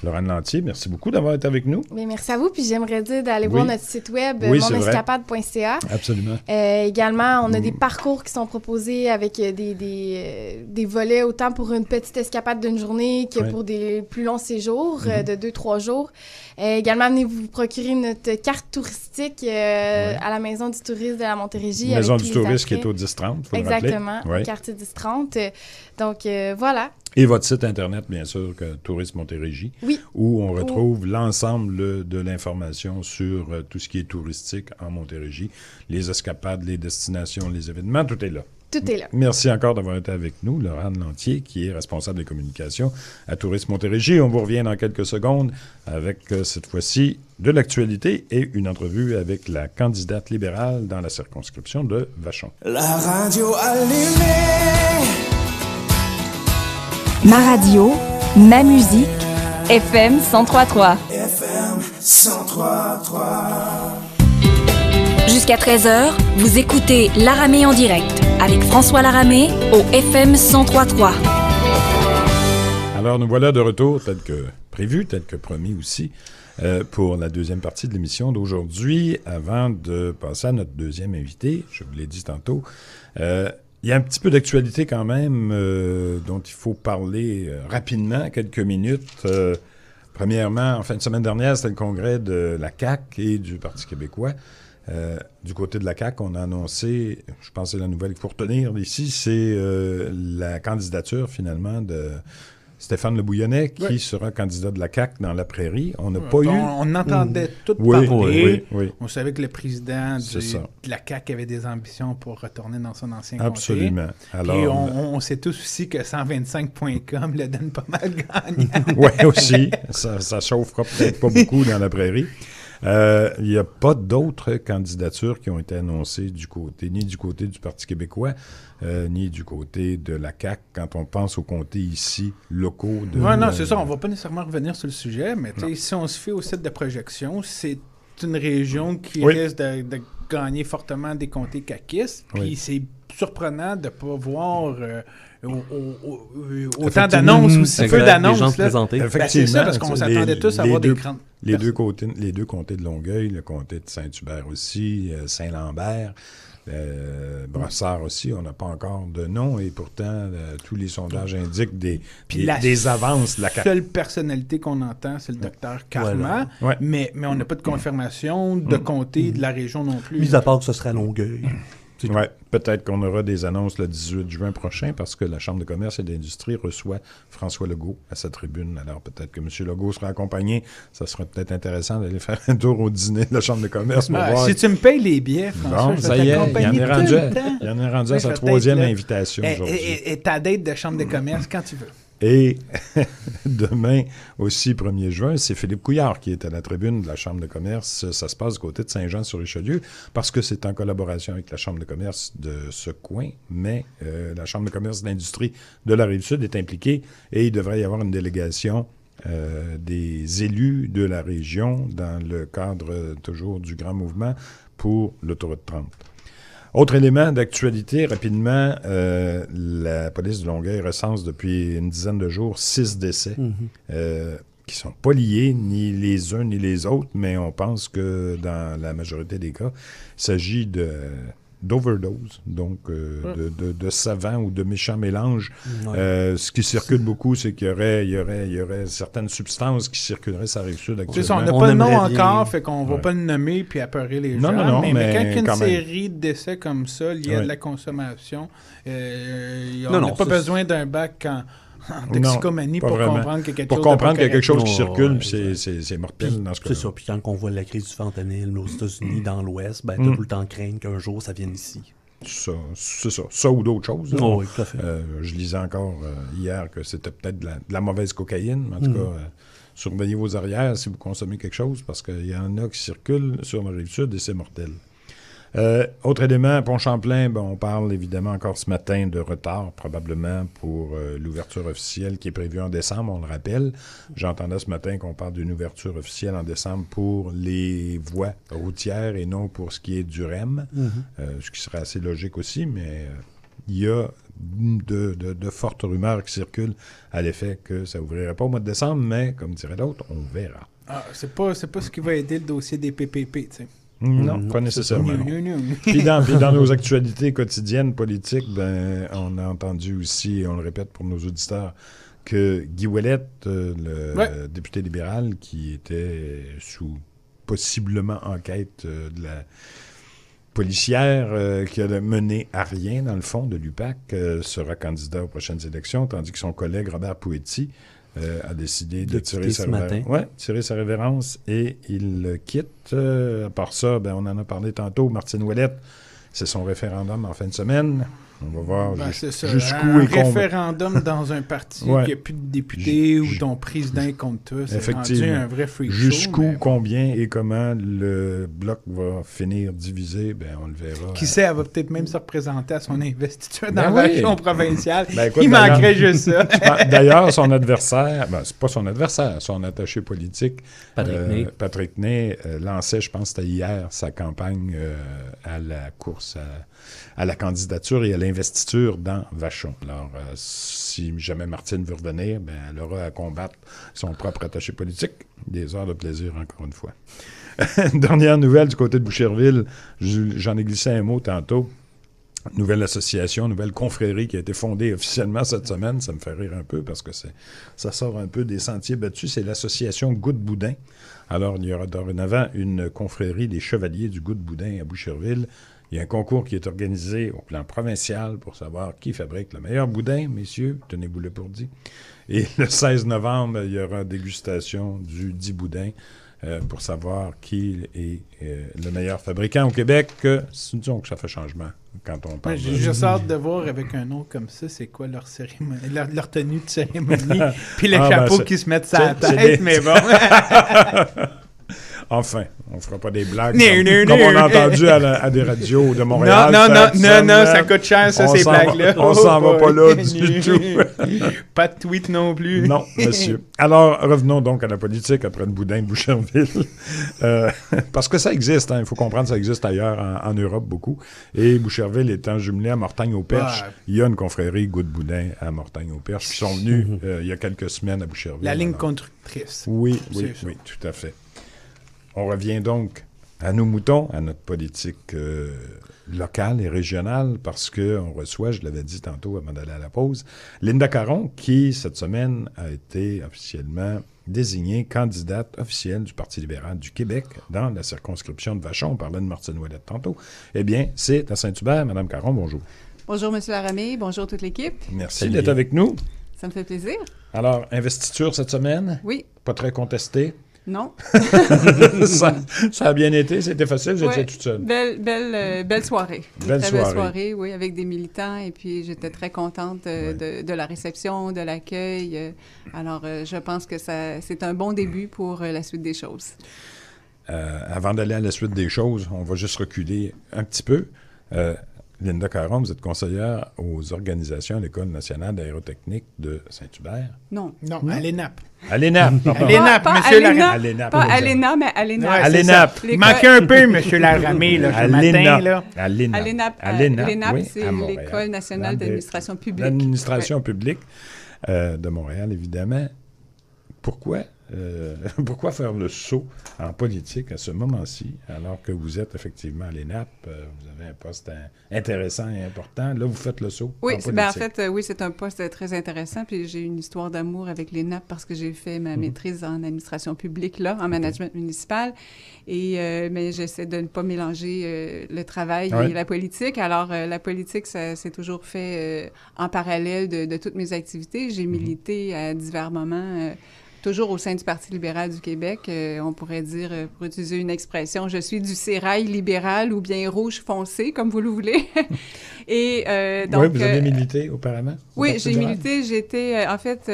Laurent Lantier, merci beaucoup d'avoir été avec nous. Bien, merci à vous. Puis j'aimerais dire d'aller voir notre site web, monescapade.ca. Absolument. Également, on a des parcours qui sont proposés avec des volets autant pour une petite escapade d'une journée que pour des plus longs séjours de 2-3 jours. Également, venez vous procurer notre carte touristique à la Maison du tourisme de la Montérégie. Maison du tourisme qui est au 10-30, il faut le rappeler. Exactement, au quartier 10-30. Donc, voilà. Et votre site Internet, bien sûr, Tourisme Montérégie, où on retrouve l'ensemble de l'information sur tout ce qui est touristique en Montérégie, les escapades, les destinations, les événements, tout est là. Tout est là. Merci encore d'avoir été avec nous, Laurent Lantier, qui est responsable des communications à Tourisme Montérégie. On vous revient dans quelques secondes avec, cette fois-ci, de l'actualité et une entrevue avec la candidate libérale dans la circonscription de Vachon. La radio allumée. Ma radio, ma musique, FM 103.3. FM 103.3. Jusqu'à 13h, vous écoutez Laramé en direct avec François Laramé au FM 103.3. Alors, nous voilà de retour, tel que prévu, tel que promis aussi, pour la deuxième partie de l'émission d'aujourd'hui. Avant de passer à notre deuxième invité, je vous l'ai dit tantôt, il y a un petit peu d'actualité quand même dont il faut parler rapidement, quelques minutes. Premièrement, en fin de semaine dernière, c'était le congrès de la CAQ et du Parti québécois. Du côté de la CAQ, on a annoncé, je pense que c'est la nouvelle qu'il faut retenir ici, c'est la candidature finalement de Stéphane Le Bouillonnet, qui Oui. sera candidat de la CAQ dans la Prairie. On n'a pas eu... On entendait tout Oui, parler. oui. On savait que le président C'est ça. de la CAQ avait des ambitions pour retourner dans son ancien Absolument. comté. Puis on sait tous aussi que 125.com le donne pas mal gagnant. Oui, aussi. Ça chauffera peut-être pas beaucoup dans la Prairie. Il n'y a pas d'autres candidatures qui ont été annoncées ni du côté du Parti québécois, ni du côté de la CAQ, quand on pense aux comtés ici, locaux. Non, c'est ça. On va pas nécessairement revenir sur le sujet, mais si on se fait au site de projection, c'est une région qui risque de gagner fortement des comtés caquistes. Puis c'est surprenant de ne pas voir autant d'annonces, aussi peu d'annonces. Les gens se présenter. C'est ça, parce qu'on s'attendait tous à avoir des grandes... Les deux comtés de Longueuil, le comté de Saint-Hubert aussi, Saint-Lambert, Brossard aussi, on n'a pas encore de nom et pourtant tous les sondages indiquent des avances de la CAQ. La seule personnalité qu'on entend, c'est le docteur Carman, mais on n'a pas de confirmation de comté de la région non plus. Mis à part que ce serait à Longueuil. Oui, peut-être qu'on aura des annonces le 18 juin prochain parce que la Chambre de commerce et d'industrie reçoit François Legault à sa tribune. Alors peut-être que M. Legault sera accompagné. Ça serait peut-être intéressant d'aller faire un tour au dîner de la Chambre de commerce. Pour voir... Si tu me payes les billets, François, bon, ça y est, il en est rendu à sa troisième invitation aujourd'hui. Et ta date de Chambre de commerce quand tu veux. Et demain, aussi 1er juin, c'est Philippe Couillard qui est à la tribune de la Chambre de commerce. Ça se passe du côté de Saint-Jean-sur-Richelieu parce que c'est en collaboration avec la Chambre de commerce de ce coin, mais la Chambre de commerce et d'industrie de la Rive-Sud est impliquée et il devrait y avoir une délégation des élus de la région dans le cadre toujours du grand mouvement pour l'autoroute 30. Autre élément d'actualité, rapidement, la police de Longueuil recense depuis une dizaine de jours 6 décès qui ne sont pas liés, ni les uns ni les autres, mais on pense que dans la majorité des cas, il s'agit d'overdose, donc de savants ou de méchants mélanges. Ce qui circule beaucoup, c'est qu'il y aurait certaines substances qui circuleraient sur la Rive-Sud actuellement. C'est ça, on n'a pas le nom encore, fait qu'on ne va pas le nommer puis apeurer les gens. Non, mais quand une série de décès comme ça, liés à de la consommation, on n'a pas besoin d'un bac en toxicomanie pour comprendre qu'il y a quelque chose qui circule, c'est mortel dans ce cas-là. C'est ça, puis quand on voit la crise du fentanyl aux États-Unis, dans l'Ouest, t'as tout le temps craindre qu'un jour ça vienne ici. C'est ça. Ça ou d'autres choses. Oui, tout à fait. Je lisais encore hier que c'était peut-être de la mauvaise cocaïne, mais en tout cas, surveillez vos arrières si vous consommez quelque chose, parce qu'il y en a qui circulent sur la Rive-Sud et c'est mortel. Autre élément, Pont-Champlain, on parle évidemment encore ce matin de retard, probablement pour l'ouverture officielle qui est prévue en décembre, on le rappelle. J'entendais ce matin qu'on parle d'une ouverture officielle en décembre pour les voies routières et non pour ce qui est du REM, ce qui serait assez logique aussi, mais il y a de fortes rumeurs qui circulent à l'effet que ça n'ouvrirait pas au mois de décembre, mais comme dirait l'autre, on verra. C'est pas ce qui va aider le dossier des PPP, tu sais. Non, pas nécessairement. Puis dans nos actualités quotidiennes politiques, on a entendu aussi, et on le répète pour nos auditeurs, que Guy Ouellette, le député libéral, qui était sous possiblement enquête de la policière qui a mené à rien, dans le fond, de l'UPAC, sera candidat aux prochaines élections, tandis que son collègue Robert Poetti a décidé de tirer sa révérence et il quitte. À part ça, on en a parlé tantôt, Martine Ouellette, c'est son référendum en fin de semaine. On va voir jusqu'où un est référendum dans un parti qui n'a plus de députés ou dont président est contre tous. C'est rendu un vrai freak show. Jusqu'où, combien et comment le bloc va finir divisé, on le verra. Qui sait, elle va peut-être même se représenter à son investiture dans la région provinciale. Écoute, il manquerait juste ça. D'ailleurs, son adversaire, c'est pas son adversaire, son attaché politique, Patrick Ney, lançait, je pense que c'était hier, sa campagne à la course à la candidature et à l'investiture dans Vachon. Alors, si jamais Martine veut revenir, elle aura à combattre son propre attaché politique. Des heures de plaisir, encore une fois. Dernière nouvelle du côté de Boucherville, j'en ai glissé un mot tantôt. Nouvelle association, nouvelle confrérie qui a été fondée officiellement cette semaine. Ça me fait rire un peu parce que ça sort un peu des sentiers battus. C'est l'association Goutte-Boudin. Alors, il y aura dorénavant une confrérie des Chevaliers du Goutte-Boudin à Boucherville Il y a un concours qui est organisé au plan provincial pour savoir qui fabrique le meilleur boudin, messieurs, tenez-vous-le pour dit. Et le 16 novembre, il y aura une dégustation du 10 boudin pour savoir qui est le meilleur fabricant au Québec. Disons que ça fait changement quand on parle. J'ai juste hâte de voir avec un nom comme ça, c'est quoi leur cérémonie, leur tenue de cérémonie, puis le chapeau qui se mettent sur la tête, mais bon. Enfin, on fera pas des blagues comme on a entendu à des radios de Montréal. Non, ça coûte cher, ça, ces blagues-là. On s'en va pas là du tout. Pas de tweet non plus. Non, monsieur. Alors, revenons donc à la politique après le boudin de Boucherville. Parce que ça existe, il faut comprendre, ça existe ailleurs, en Europe, beaucoup. Et Boucherville étant jumelé à Mortagne-au-Perche, il y a une confrérie Goût de boudin à Mortagne-au-Perche qui sont venus il y a quelques semaines à Boucherville. La ligne conductrice. Oui, tout à fait. On revient donc à nos moutons, à notre politique locale et régionale, parce qu'on reçoit, je l'avais dit tantôt avant d'aller à la pause, Linda Caron, qui, cette semaine, a été officiellement désignée candidate officielle du Parti libéral du Québec dans la circonscription de Vachon. On parlait de Martine Ouellette tantôt. Eh bien, c'est à Saint-Hubert. Madame Caron, bonjour. Bonjour, M. Laramé. Bonjour, toute l'équipe. Merci d'être avec nous. Ça me fait plaisir. Alors, investiture cette semaine? Oui. Pas très contestée? Non. ça a bien été, c'était facile, j'étais toute seule. Belle soirée. Belle soirée, oui, avec des militants. Et puis, j'étais très contente de la réception, de l'accueil. Alors, je pense que c'est un bon début pour la suite des choses. Avant d'aller à la suite des choses, on va juste reculer un petit peu. Linda Caron, vous êtes conseillère aux organisations à l'École nationale d'aérotechnique de Saint-Hubert? Non, à l'ENAP. À l'ENAP, pardon. À l'ENAP, monsieur Laramé. Pas à l'ENA, mais à l'ENAP. À l'ENAP. Manquait un peu, monsieur Laramé, là, ce matin, là. À l'ENAP. L'ENAP, oui, c'est l'École nationale d'administration publique. L'administration publique de Montréal, évidemment. Pourquoi faire le saut en politique à ce moment-ci, alors que vous êtes effectivement à l'ENAP, vous avez un poste intéressant et important. Là, vous faites le saut en politique. En fait, oui, c'est un poste très intéressant. Puis j'ai une histoire d'amour avec l'ENAP parce que j'ai fait ma maîtrise en administration publique, là, en management municipal. Et mais j'essaie de ne pas mélanger le travail et la politique. Alors, la politique, ça s'est toujours fait en parallèle de toutes mes activités. J'ai milité à divers moments toujours au sein du Parti libéral du Québec. On pourrait dire, pour utiliser une expression, je suis du sérail libéral ou bien rouge foncé, comme vous le voulez. Et donc... Oui, vous avez milité auparavant? Oui, j'ai milité. J'étais... en fait,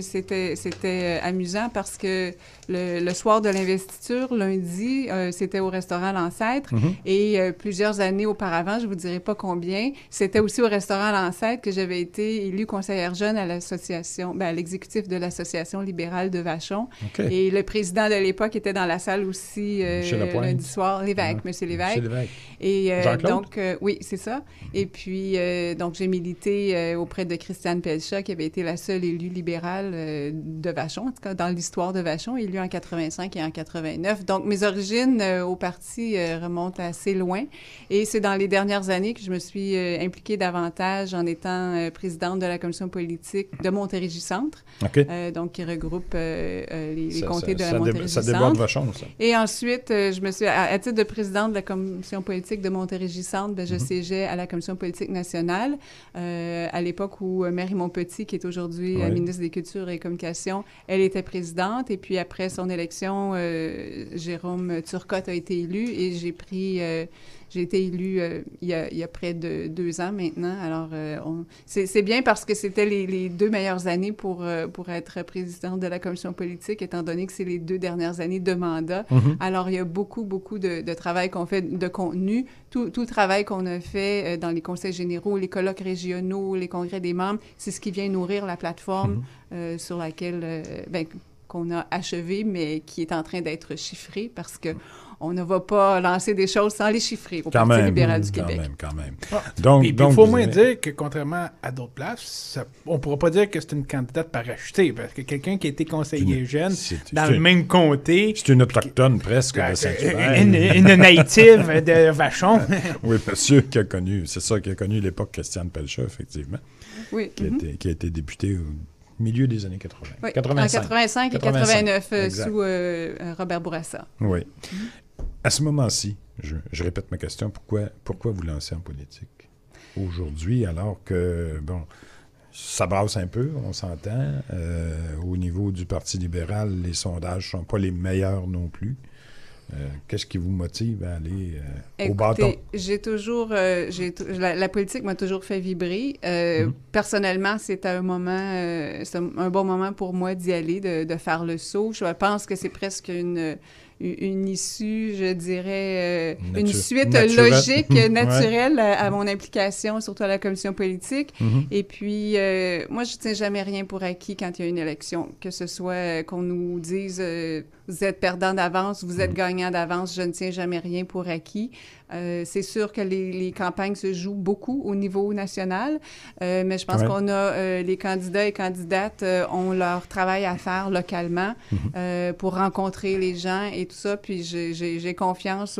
c'était amusant parce que le soir de l'investiture, lundi, c'était au restaurant L'Ancêtre. Et plusieurs années auparavant, je ne vous dirai pas combien, c'était aussi au restaurant L'Ancêtre que j'avais été élue conseillère jeune à l'association, à l'exécutif de l'Association libérale de Vachon. Okay. Et le président de l'époque était dans la salle aussi lundi soir, Lévesque, M. Lévesque. Et donc, oui, c'est ça. Et puis, donc, j'ai milité auprès de Christiane Pelcha, qui avait été la seule élue libérale de Vachon, en tout cas dans l'histoire de Vachon, élue en 85 et en 89. Donc, mes origines au parti remontent assez loin. Et c'est dans les dernières années que je me suis impliquée davantage en étant présidente de la commission politique de Montérégie-Centre, donc qui regroupe les comtés de la Montérégie-Centre. Ça déborde Vachon, ça. Et ensuite, je me suis, à titre de présidente de la commission politique de Montérégie-Centre, je siégeais à la commission politique nationale, à l'époque où Marie Montpetit, qui est aujourd'hui ministre des Cultures et Communications, elle était présidente. Et puis après son élection, Jérôme Turcotte a été élu et j'ai été élue il y a près de 2 ans maintenant. Alors, c'est bien parce que c'était les 2 meilleures années pour être présidente de la commission politique, étant donné que c'est les 2 dernières années de mandat. Alors, il y a beaucoup de travail qu'on fait, de contenu. Tout le travail qu'on a fait dans les conseils généraux, les colloques régionaux, les congrès des membres, c'est ce qui vient nourrir la plateforme sur laquelle... qu'on a achevé, mais qui est en train d'être chiffré parce que on ne va pas lancer des choses sans les chiffrer au Parti libéral du Québec. Quand même. Donc, il faut au moins dire que, contrairement à d'autres places, on ne pourra pas dire que c'est une candidate parachutée, parce que quelqu'un qui a été conseiller jeune dans le même comté... C'est une autochtone presque de Saint-Hubert. Une native de Vachon. Oui, monsieur qui a connu l'époque Christiane Pelcha, effectivement. Oui. Qui a été députée au milieu des années 80. Oui, 85. En 85 et 89, sous Robert Bourassa. Oui. À ce moment-ci, je répète ma question, pourquoi vous lancez en politique aujourd'hui, alors que, bon, ça brasse un peu, on s'entend. Au niveau du Parti libéral, les sondages ne sont pas les meilleurs non plus. Qu'est-ce qui vous motive à aller au bâton? J'ai toujours... la politique m'a toujours fait vibrer. Personnellement, c'est un bon moment pour moi d'y aller, de faire le saut. Je pense que c'est presque une issue, je dirais, une suite logique, naturelle à mon implication, surtout à la commission politique. Et puis, moi, je ne tiens jamais rien pour acquis quand il y a une élection, que ce soit qu'on nous dise vous êtes perdant d'avance, vous êtes gagnant d'avance, je ne tiens jamais rien pour acquis. C'est sûr que les campagnes se jouent beaucoup au niveau national, mais je pense qu'on a les candidats et candidates ont leur travail à faire localement pour rencontrer les gens et tout ça. Puis j'ai confiance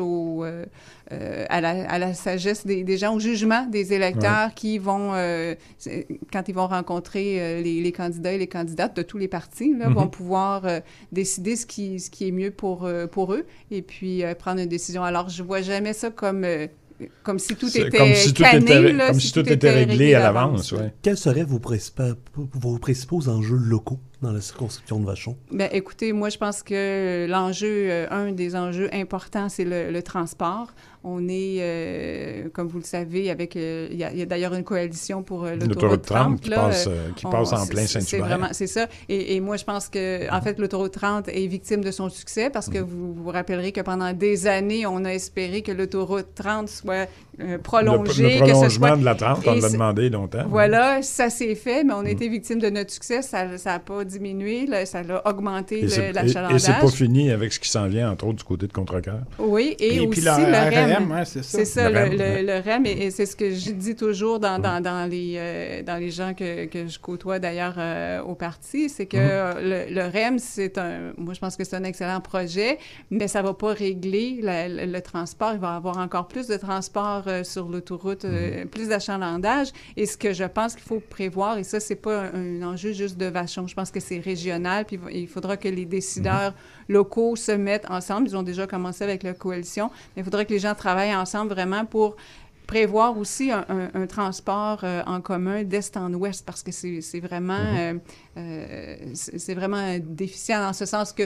à la sagesse des gens, au jugement des électeurs qui vont, quand ils vont rencontrer les candidats et les candidates de tous les partis, là, vont pouvoir décider ce qui est mieux pour eux et puis prendre une décision. Alors, je vois jamais ça comme si tout était cané, comme si tout était réglé à l'avance. Ouais. Quels seraient vos principaux enjeux locaux dans la circonscription de Vachon? Bien, écoutez, moi, je pense que un des enjeux importants, c'est le transport. On est, comme vous le savez, il y a d'ailleurs une coalition pour l'autoroute 30 qui passe en plein Saint-Hubert. C'est ça. Et moi, je pense que, en fait, l'autoroute 30 est victime de son succès parce que vous vous rappellerez que pendant des années, on a espéré que l'autoroute 30 soit prolongée. Le prolongement de la 30, on l'a demandé longtemps. Voilà, ça s'est fait, mais on a été victime de notre succès. Ça n'a pas diminué, ça a augmenté l'achalandage. Et c'est pas fini avec ce qui s'en vient, entre autres, du côté de Contrecoeur. Oui, et aussi puis le REM. C'est ça. C'est ça, le REM, et c'est ce que je dis toujours dans les gens que je côtoie d'ailleurs au parti, c'est que le REM, moi je pense que c'est un excellent projet, mais ça va pas régler le transport. Il va y avoir encore plus de transport sur l'autoroute, plus d'achalandage, et ce que je pense qu'il faut prévoir, et ça c'est pas un enjeu juste de Vachon, je pense que c'est régional, puis il faudra que les décideurs locaux se mettent ensemble. Ils ont déjà commencé avec la coalition, mais il faudrait que les gens travaillent ensemble vraiment pour prévoir aussi un transport en commun d'est en ouest, parce que c'est vraiment déficient dans ce sens que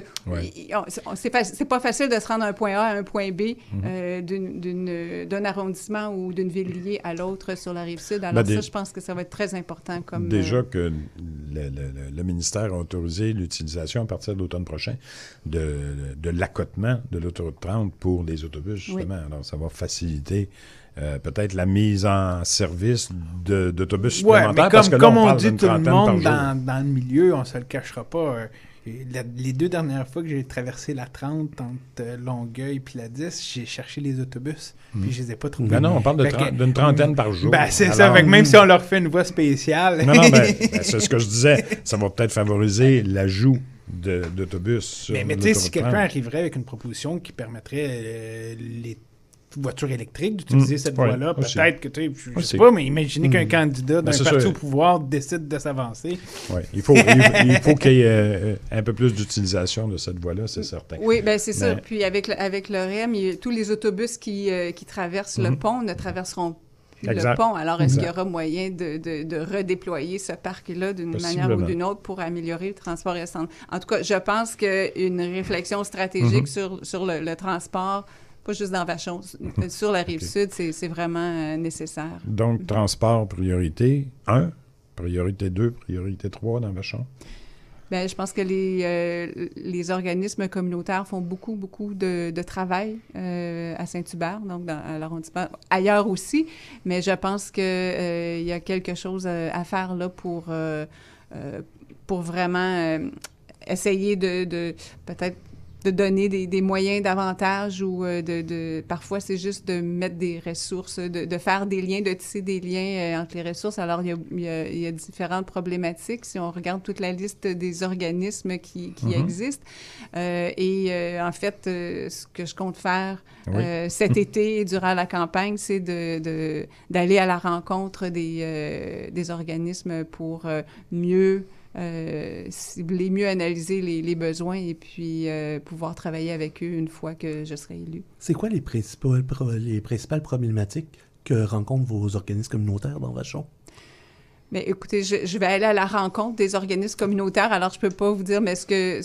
c'est pas facile de se rendre d'un point A à un point B d'un arrondissement ou d'une ville liée à l'autre sur la Rive-Sud. Alors je pense que ça va être très important comme... Déjà que le ministère a autorisé l'utilisation à partir de l'automne prochain de l'accotement de l'autoroute 30 pour les autobus, justement. Oui. Alors, ça va faciliter peut-être la mise en service d'autobus supplémentaires. Mais comme on dit tout le monde dans le milieu, on ne se le cachera pas. Les 2 dernières fois que j'ai traversé la 30 entre Longueuil et la 10, j'ai cherché les autobus, puis je les ai pas trouvés. Non, on parle d'une trentaine par jour. C'est ça, même si on leur fait une voie spéciale. Non, c'est ce que je disais. Ça va peut-être favoriser l'ajout d'autobus sur mais tu sais, si quelqu'un arriverait avec une proposition qui permettrait les voiture électrique, d'utiliser cette voie-là. Peut-être que, tu sais, je sais pas, mais imaginez qu'un candidat d'un parti au pouvoir décide de s'avancer. Oui, il faut qu'il y ait un peu plus d'utilisation de cette voie-là, c'est certain. Oui, bien c'est ça. Puis avec le REM, tous les autobus qui traversent le pont ne traverseront plus le pont. Alors, est-ce qu'il y aura moyen de redéployer ce parc-là d'une manière ou d'une autre pour améliorer le transport restant? En tout cas, je pense qu'une réflexion stratégique sur le transport, pas juste dans Vachon, sur la Rive-Sud, c'est vraiment nécessaire. Donc, transport, priorité 1, priorité 2, priorité 3 dans Vachon? Bien, je pense que les organismes communautaires font beaucoup de travail à Saint-Hubert, donc à l'arrondissement, ailleurs aussi, mais je pense qu'il y a quelque chose à faire là pour vraiment essayer de peut-être de donner des moyens davantage ou parfois c'est juste de mettre des ressources, de faire des liens, de tisser des liens entre les ressources. Alors, il y a différentes problématiques si on regarde toute la liste des organismes qui existent. En fait, ce que je compte faire cet été durant la campagne, c'est d'aller à la rencontre des organismes pour mieux cibler, mieux analyser les besoins et puis pouvoir travailler avec eux une fois que je serai élue. C'est quoi les principales problématiques que rencontrent vos organismes communautaires dans Vachon? Mais écoutez, je vais aller à la rencontre des organismes communautaires, alors je peux pas vous dire, mais ce que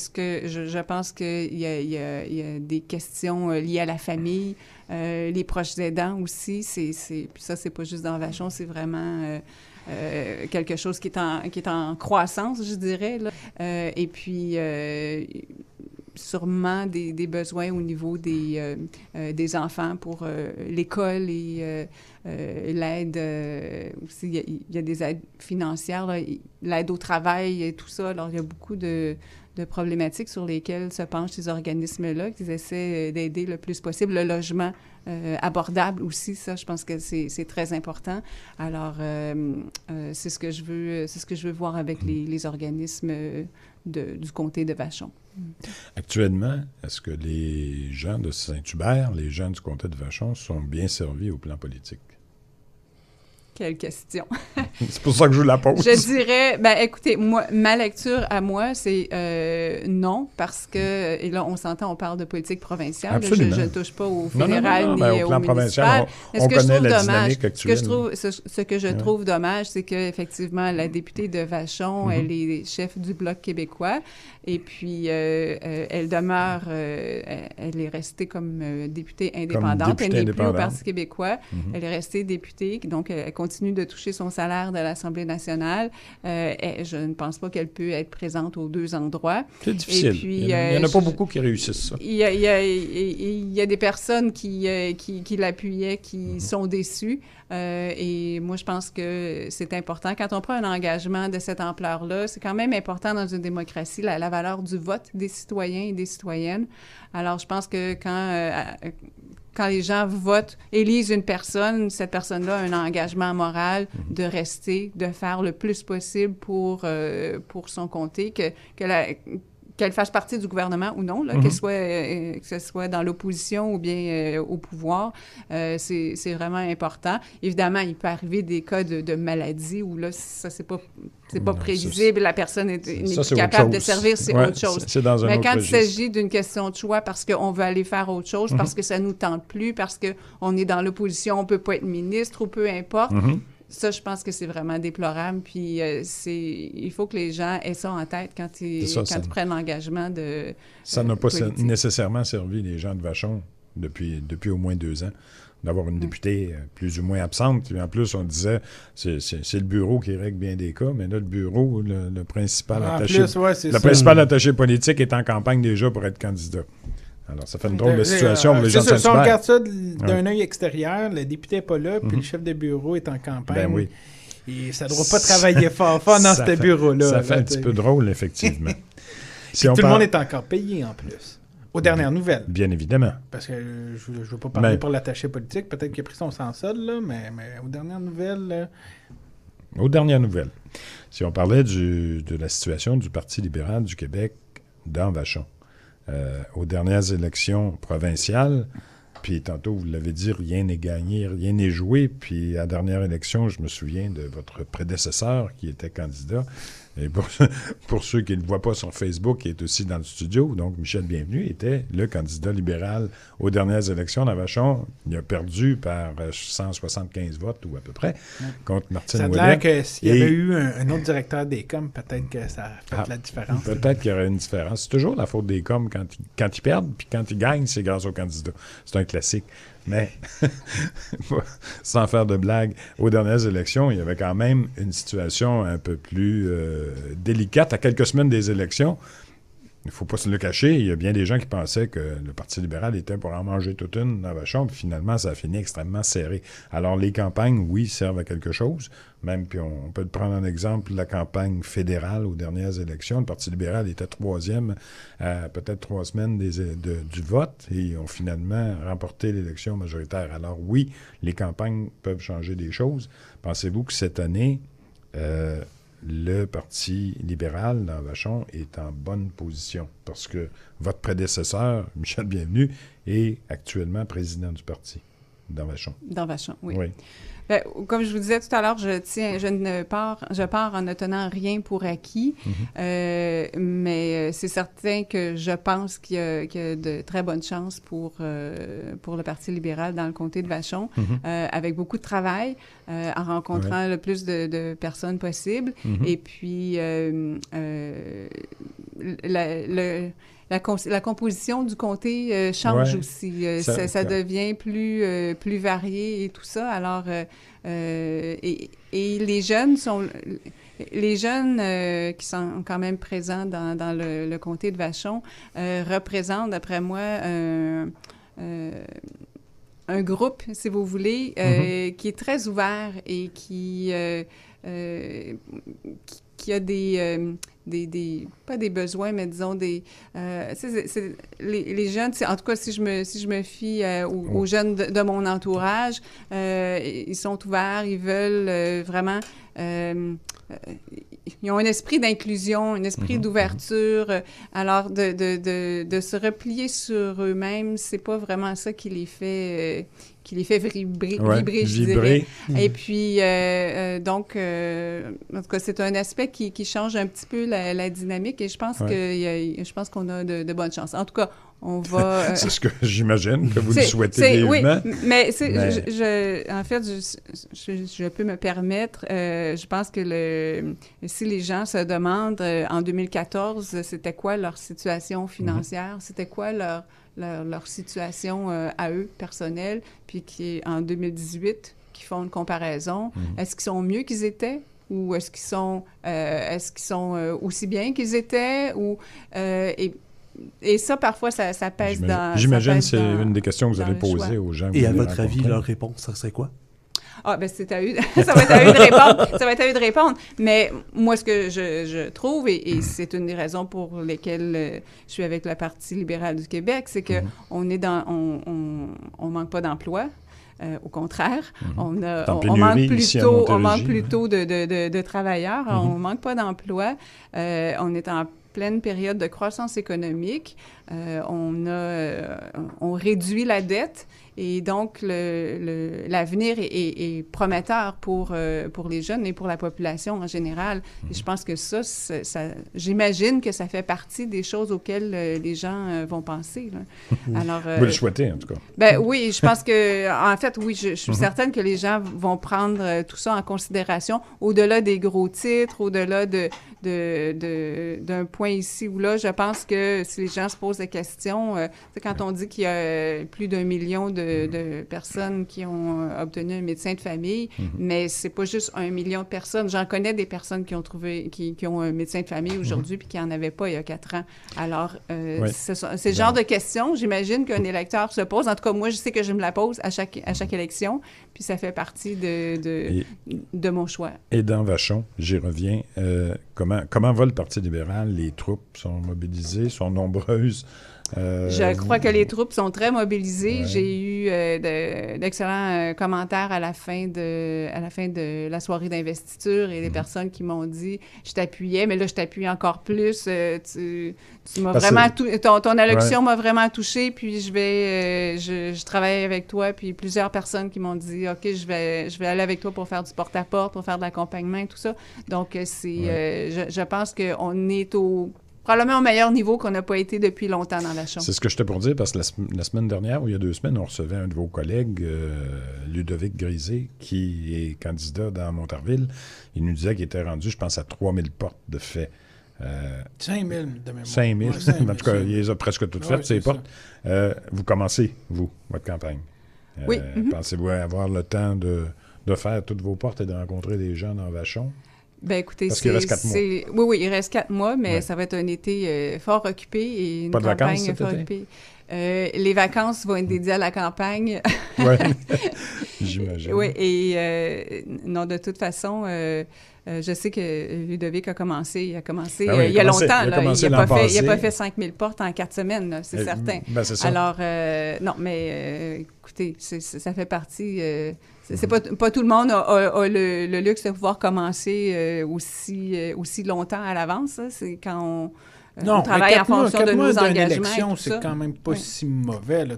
je pense qu'il y a des questions liées à la famille, les proches aidants aussi, puis ça, c'est pas juste dans Vachon, c'est vraiment quelque chose qui est en croissance, je dirais, là. Et puis sûrement des besoins au niveau des enfants pour l'école et l'aide aussi. Il y a des aides financières, là, l'aide au travail et tout ça. Alors, il y a beaucoup de problématiques sur lesquelles se penchent ces organismes-là, qu'ils essaient d'aider le plus possible. Le logement abordable aussi, ça, je pense que c'est très important. Alors, c'est ce que je veux voir avec les organismes du comté de Vachon. Actuellement, est-ce que les gens de Saint-Hubert, les gens du comté de Vachon, sont bien servis au plan politique? Quelle question! C'est pour ça que je vous la pose. Je dirais, écoutez, ma lecture à moi, c'est non, parce que, et là, on s'entend, on parle de politique provinciale. Absolument. Je ne touche pas au fédéral au ni plan au provincial, municipal. on connaît la dynamique actuelle. Ce que je trouve dommage, c'est qu'effectivement, la députée de Vachon, elle est chef du Bloc québécois, et puis elle demeure, elle est restée comme députée indépendante. Elle n'est plus au Parti québécois. Elle est restée députée, donc elle continue de toucher son salaire de l'Assemblée nationale. Je ne pense pas qu'elle peut être présente aux deux endroits. C'est difficile. Et puis, il n'y en a pas beaucoup qui réussissent ça. Il y a des personnes qui l'appuyaient, qui sont déçues. Et moi, je pense que c'est important. Quand on prend un engagement de cette ampleur-là, c'est quand même important dans une démocratie, la valeur du vote des citoyens et des citoyennes. Alors, je pense que quand les gens votent, élisent une personne, cette personne-là a un engagement moral de rester, de faire le plus possible pour son comté, qu'elle fasse partie du gouvernement ou non, là, que ce soit dans l'opposition ou bien au pouvoir, c'est vraiment important. Évidemment, il peut arriver des cas de maladie où là, ça, c'est pas prévisible, la personne n'est plus capable de servir, c'est autre chose. C'est dans un Mais autre quand registre. il s'agit d'une question de choix parce qu'on veut aller faire autre chose, parce que ça nous tente plus, parce qu'on est dans l'opposition, on peut pas être ministre ou peu importe, ça, je pense que c'est vraiment déplorable. Puis, il faut que les gens aient ça en tête quand ils prennent l'engagement de ça n'a pas politique. nécessairement servi les gens de Vachon depuis au moins 2 ans d'avoir une députée plus ou moins absente. Puis en plus, on disait, c'est le bureau qui règle bien des cas, mais là, le bureau, le principal attaché politique est en campagne déjà pour être candidat. Alors, ça fait une drôle de situation pour les gens de Saint-Hubert. Si on regarde ça d'un œil extérieur, le député n'est pas là, puis le chef de bureau est en campagne. Ben oui. Et ça ne doit pas travailler fort dans ce bureau-là. Ça fait un petit peu drôle, effectivement. Tout le monde est encore payé, en plus. Aux dernières nouvelles. Bien évidemment. Parce que je ne veux pas parler pour l'attaché politique. Peut-être qu'il a pris son sans-solde, là, mais aux dernières nouvelles... Aux dernières nouvelles. Si on parlait de la situation du Parti libéral du Québec dans Vachon, aux dernières élections provinciales, puis tantôt, vous l'avez dit, rien n'est gagné, rien n'est joué. Puis à la dernière élection, je me souviens de votre prédécesseur qui était candidat. Et pour ceux qui ne le voient pas sur Facebook, qui est aussi dans le studio, donc Michel Bienvenu était le candidat libéral aux dernières élections dans Vachon. Il a perdu par 175 votes ou à peu près contre Martine Ouellet. Ça a l'air que s'il y avait eu un autre directeur des coms, peut-être que ça a fait la différence. Peut-être qu'il y aurait une différence. C'est toujours la faute des coms quand ils perdent, puis quand ils gagnent, c'est grâce au candidat. C'est un classique. Mais, sans faire de blague, aux dernières élections, il y avait quand même une situation un peu plus délicate. À quelques semaines des élections, il ne faut pas se le cacher, il y a bien des gens qui pensaient que le Parti libéral était pour en manger toute une dans Vachon, puis finalement, ça a fini extrêmement serré. Alors, les campagnes, oui, servent à quelque chose, même, puis on peut prendre un exemple, la campagne fédérale aux dernières élections. Le Parti libéral était 3e à peut-être 3 semaines du vote, et ils ont finalement remporté l'élection majoritaire. Alors oui, les campagnes peuvent changer des choses. Pensez-vous que cette année, le Parti libéral dans Vachon est en bonne position? Parce que votre prédécesseur, Michel Bienvenu, est actuellement président du parti dans Vachon. Dans Vachon, oui. Ben, comme je vous disais tout à l'heure, je pars en ne tenant rien pour acquis, mais c'est certain que je pense qu'il y a de très bonnes chances pour le Parti libéral dans le comté de Vachon, avec beaucoup de travail, en rencontrant le plus de personnes possible, et puis la composition du comté change aussi. Ça devient plus varié et tout ça. Alors, et les jeunes qui sont quand même présents dans le comté de Vachon représentent, d'après moi, un groupe, si vous voulez, qui est très ouvert et qui a pas des besoins, mais disons les jeunes, en tout cas, si je me fie aux jeunes de mon entourage, ils sont ouverts, ils veulent vraiment... ils ont un esprit d'inclusion, un esprit d'ouverture. Alors, de se replier sur eux-mêmes, c'est pas vraiment ça qui les fait vibrer, je dirais. Et puis, donc, en tout cas, c'est un aspect qui change un petit peu la dynamique et je pense qu'on a de bonnes chances. En tout cas, on va... c'est ce que j'imagine que vous le souhaitez vivement. Oui, mais en fait, je peux me permettre, je pense que si les gens se demandent en 2014, c'était quoi leur situation financière, c'était quoi leur situation à eux, personnelle, puis en 2018, qui font une comparaison. Est-ce qu'ils sont mieux qu'ils étaient? Ou est-ce qu'ils sont aussi bien qu'ils étaient? Et ça, parfois, ça pèse dans... J'imagine que c'est une des questions que vous allez poser aux gens. Et à votre avis, leur réponse, ça serait quoi? Ah, ben ça va être à eux de répondre. Ça va être à eux de répondre. Mais moi, ce que je trouve, et c'est une des raisons pour lesquelles je suis avec le Parti libéral du Québec, c'est que on manque pas d'emploi. Au contraire, on manque plutôt de travailleurs. On manque pas d'emploi. On est en pleine période de croissance économique. On réduit la dette. Et donc, l'avenir est prometteur pour les jeunes et pour la population en général. Et je pense que ça j'imagine que ça fait partie des choses auxquelles les gens vont penser. Là. Alors, vous le souhaitez, en tout cas. Ben oui, je pense que, en fait, oui, je suis certaine que les gens vont prendre tout ça en considération, au-delà des gros titres, au-delà d'un point ici ou là. Je pense que si les gens se posent des questions, quand on dit qu'il y a plus d'1 million de personnes qui ont obtenu un médecin de famille, mais c'est pas juste 1 million de personnes. J'en connais des personnes qui ont un médecin de famille aujourd'hui puis qui n'en avaient pas il y a 4 ans. Alors, c'est le genre de questions, j'imagine, qu'un électeur se pose. En tout cas, moi, je sais que je me la pose à chaque élection, puis ça fait partie de mon choix. Et dans Vachon, j'y reviens, comment va le Parti libéral? Les troupes sont mobilisées, sont nombreuses? Je crois que les troupes sont très mobilisées. Ouais. J'ai eu d'excellents commentaires à la fin de la soirée d'investiture et des personnes qui m'ont dit « Je t'appuyais, mais là, je t'appuie encore plus. Tu m'as vraiment... Ton allocution m'a vraiment touchée, puis je travaille avec toi. » Puis plusieurs personnes qui m'ont dit « OK, je vais aller avec toi pour faire du porte-à-porte, pour faire de l'accompagnement et tout ça. » Donc, je pense qu'on est probablement au meilleur niveau qu'on n'a pas été depuis longtemps dans Vachon. C'est ce que j'étais pour dire, parce que la semaine dernière, ou il y a 2 semaines, on recevait un de vos collègues, Ludovic Grisé, qui est candidat dans Montarville. Il nous disait qu'il était rendu, je pense, à 3000 portes de fait. 5 000 de mémoire. 5 000. En tout cas, il les a presque toutes faites, ces portes. Vous commencez, vous, votre campagne. Oui. Pensez-vous avoir le temps de faire toutes vos portes et de rencontrer des gens dans Vachon? Ben écoutez, parce qu'il reste 4 mois. Oui, il reste 4 mois, mais ça va être un été fort occupé et une campagne fort occupée. Les vacances vont être dédiées à la campagne. Oui, j'imagine. Oui, et non, de toute façon, je sais que Ludovic a commencé il y a longtemps. Il n'a pas fait 5000 portes en 4 semaines, là, c'est certain. Ben, c'est ça. Alors, non, mais écoutez, ça fait partie... c'est pas tout le monde a le luxe de pouvoir commencer aussi longtemps à l'avance. C'est quand on travaille en fonction de nos engagements. Élection, c'est quand même pas si mauvais. Là,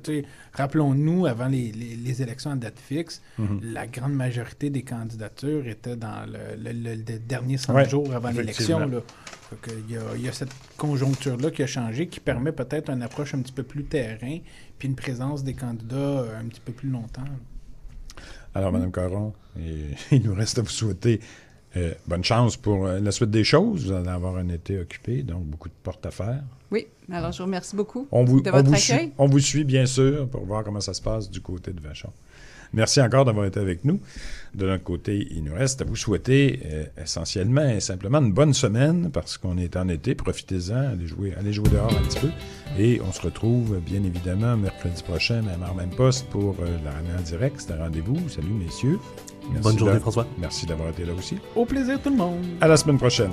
rappelons-nous, avant les élections à date fixe, la grande majorité des candidatures étaient dans le dernier 100 jours avant l'élection. Là. Il y a cette conjoncture-là qui a changé, qui permet peut-être une approche un petit peu plus terrain, puis une présence des candidats un petit peu plus longtemps. Alors, Mme Caron, il nous reste à vous souhaiter bonne chance pour la suite des choses. Vous allez avoir un été occupé, donc beaucoup de portes à faire. Oui, alors je vous remercie beaucoup de votre accueil. On vous suit, bien sûr, pour voir comment ça se passe du côté de Vachon. Merci encore d'avoir été avec nous. De notre côté, il nous reste à vous souhaiter essentiellement et simplement une bonne semaine parce qu'on est en été. Profitez-en, allez jouer dehors un petit peu. Et on se retrouve bien évidemment mercredi prochain, même heure, même poste, pour la Ramée en direct. C'est un rendez-vous. Salut, messieurs. Merci. Bonne journée, François. Merci d'avoir été là aussi. Au plaisir, tout le monde. À la semaine prochaine.